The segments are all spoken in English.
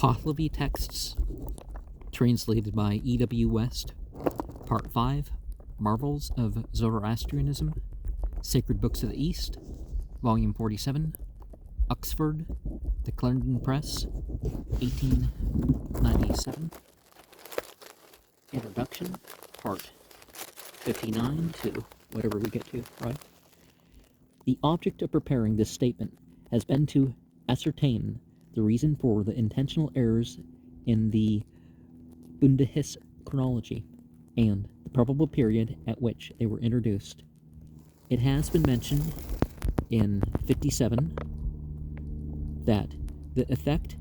Pahlavi texts, translated by E.W. West. Part 5, Marvels of Zoroastrianism, Sacred Books of the East, Volume 47, Oxford, The Clarendon Press, 1897. Introduction, Part 59 to whatever we get to, right? The object of preparing this statement has been to ascertain the reason for the intentional errors in the Bundahis chronology and the probable period at which they were introduced. It has been mentioned in 57 that the effect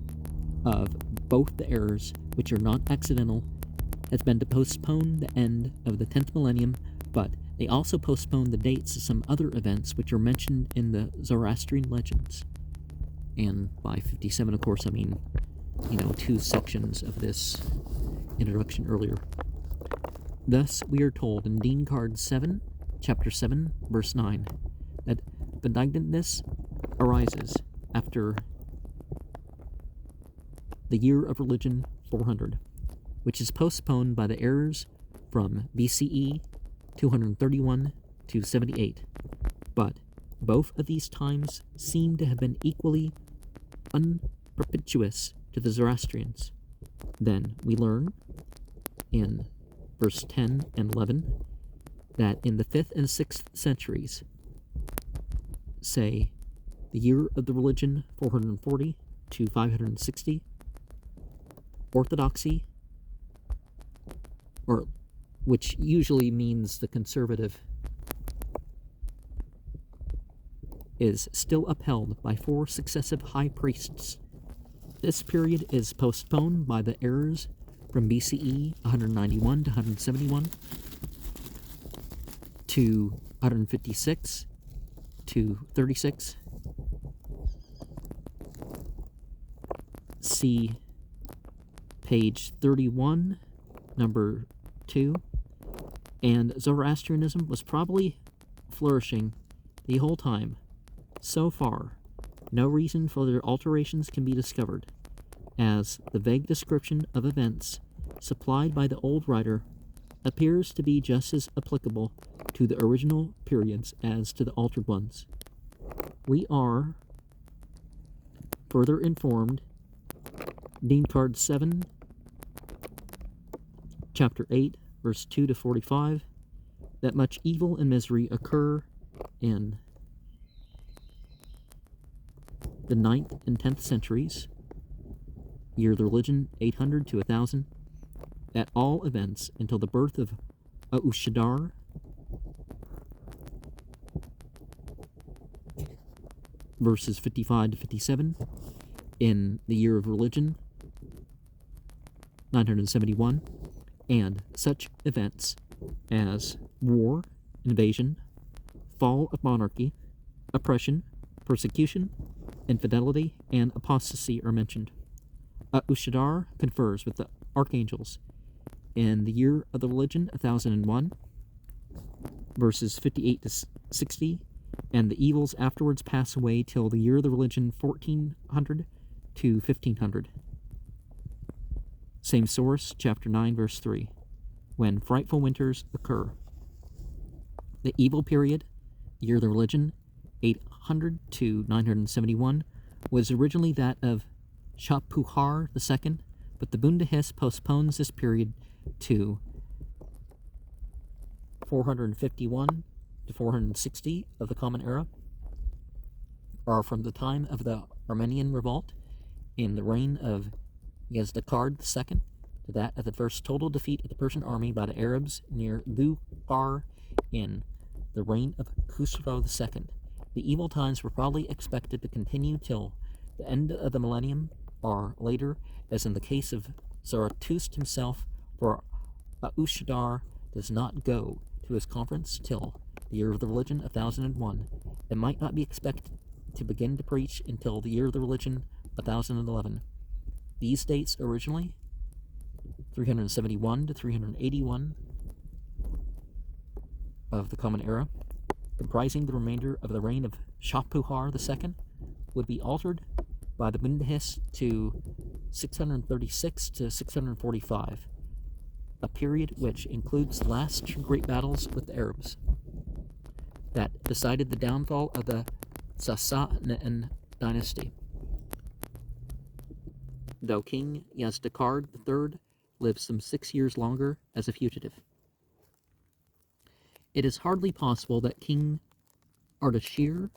of both the errors, which are not accidental, has been to postpone the end of the 10th millennium, but they also postpone the dates of some other events which are mentioned in the Zoroastrian legends. And by 57, of course, I mean, two sections of this introduction earlier. Thus, we are told in Dean Card 7, Chapter 7, Verse 9, that benignantness arises after the year of religion 400, which is postponed by the errors from BCE 231 to 78. But both of these times seem to have been equally unpropitious to the Zoroastrians. Then we learn in verse 10 and 11 that in the 5th and 6th centuries, say the year of the religion 440 to 560, orthodoxy, or which usually means the conservative, is still upheld by 4 successive high priests. This period is postponed by the errors from BCE 191 to 171 to 156 to 36. See page 31, number 2. And Zoroastrianism was probably flourishing the whole time. So far, no reason for their alterations can be discovered, as the vague description of events supplied by the old writer appears to be just as applicable to the original periods as to the altered ones. We are further informed, Dean Card 7, Chapter 8, Verse 2 to 45, that much evil and misery occur in the 9th and 10th centuries, year of the religion 800 to 1000, at all events until the birth of Aushadar, verses 55 to 57, in the year of religion 971, and such events as war, invasion, fall of monarchy, oppression, persecution, infidelity, and apostasy are mentioned. Ushadar confers with the archangels in the year of the religion 1001, verses 58 to 60, and the evils afterwards pass away till the year of the religion 1400 to 1500. Same source, chapter 9, verse 3, when frightful winters occur. The evil period, year of the religion 800 to 971, was originally that of Shapuhar II, but the Bundahis postpones this period to 451 to 460 of the Common Era, or from the time of the Armenian Revolt in the reign of Yezdakard II to that of the first total defeat of the Persian army by the Arabs near Luqar in the reign of Khusro II. The evil times were probably expected to continue till the end of the millennium or later, as in the case of Zarathustra himself, for Aushadar does not go to his conference till the year of the religion 1001, and might not be expected to begin to preach until the year of the religion 1011. These dates originally 371 to 381 of the Common Era, comprising the remainder of the reign of Shapuhar II, would be altered by the Bundahis to 636 to 645, a period which includes the last two great battles with the Arabs that decided the downfall of the Sasanian dynasty. Though King Yazdakard III lived some 6 years longer as a fugitive. It is hardly possible that King Ardashir,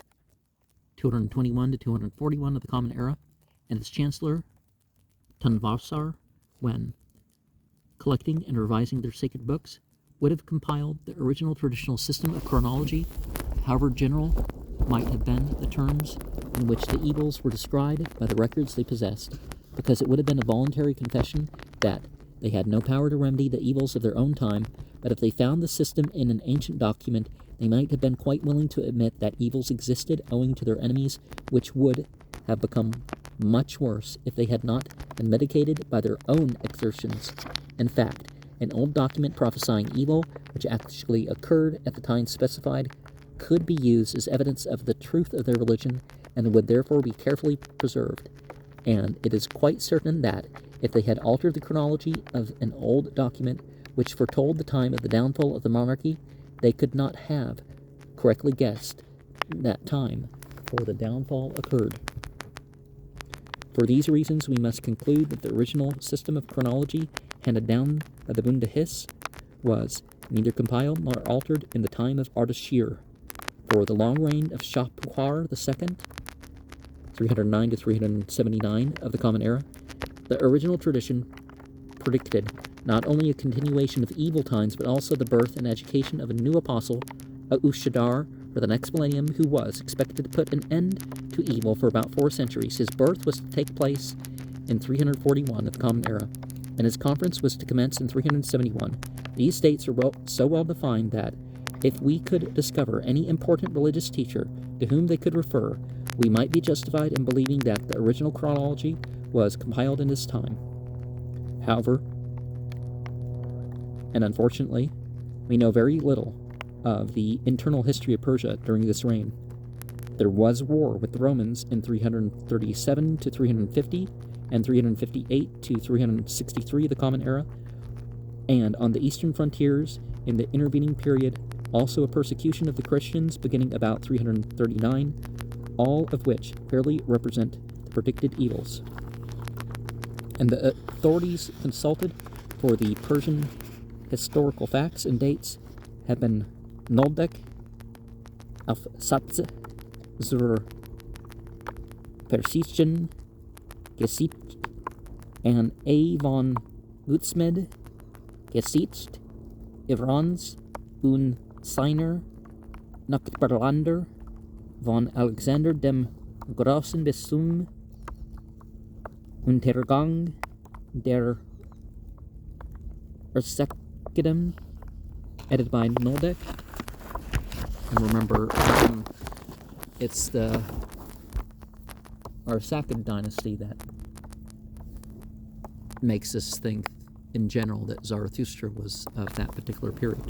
221 to 241 of the Common Era, and his chancellor Tanvarsar, when collecting and revising their sacred books, would have compiled the original traditional system of chronology, however general might have been the terms in which the evils were described by the records they possessed, because it would have been a voluntary confession that they had no power to remedy the evils of their own time, but if they found the system in an ancient document, they might have been quite willing to admit that evils existed owing to their enemies, which would have become much worse if they had not been mitigated by their own exertions. In fact, an old document prophesying evil, which actually occurred at the time specified, could be used as evidence of the truth of their religion, and would therefore be carefully preserved. And it is quite certain that, if they had altered the chronology of an old document which foretold the time of the downfall of the monarchy, they could not have correctly guessed that time for the downfall occurred. For these reasons, we must conclude that the original system of chronology handed down by the Bundahis was neither compiled nor altered in the time of Ardashir. For the long reign of Shapur II, 309 to 379 of the Common Era, the original tradition predicted not only a continuation of evil times, but also the birth and education of a new apostle, Ushadar, for the next millennium, who was expected to put an end to evil for about 4 centuries. His birth was to take place in 341 of the Common Era, and his conference was to commence in 371. These dates are so well defined that, if we could discover any important religious teacher to whom they could refer, we might be justified in believing that the original chronology was compiled in this time. However, and unfortunately, we know very little of the internal history of Persia during this reign. There was war with the Romans in 337 to 350 and 358 to 363 of the Common Era, and on the eastern frontiers in the intervening period, also a persecution of the Christians beginning about 339, all of which fairly represent the predicted evils. And the authorities consulted for the Persian historical facts and dates have been Noldek, Afsatz, Zur Persischen, Gesicht, and A. von Gutsmed, Gesicht, Ivrans, und Seiner, Nachtberlander, von Alexander dem Großen bis zum Untergang der Ersekidem, edited by Noldek. And remember, it's the Arsacid dynasty that makes us think in general that Zarathustra was of that particular period.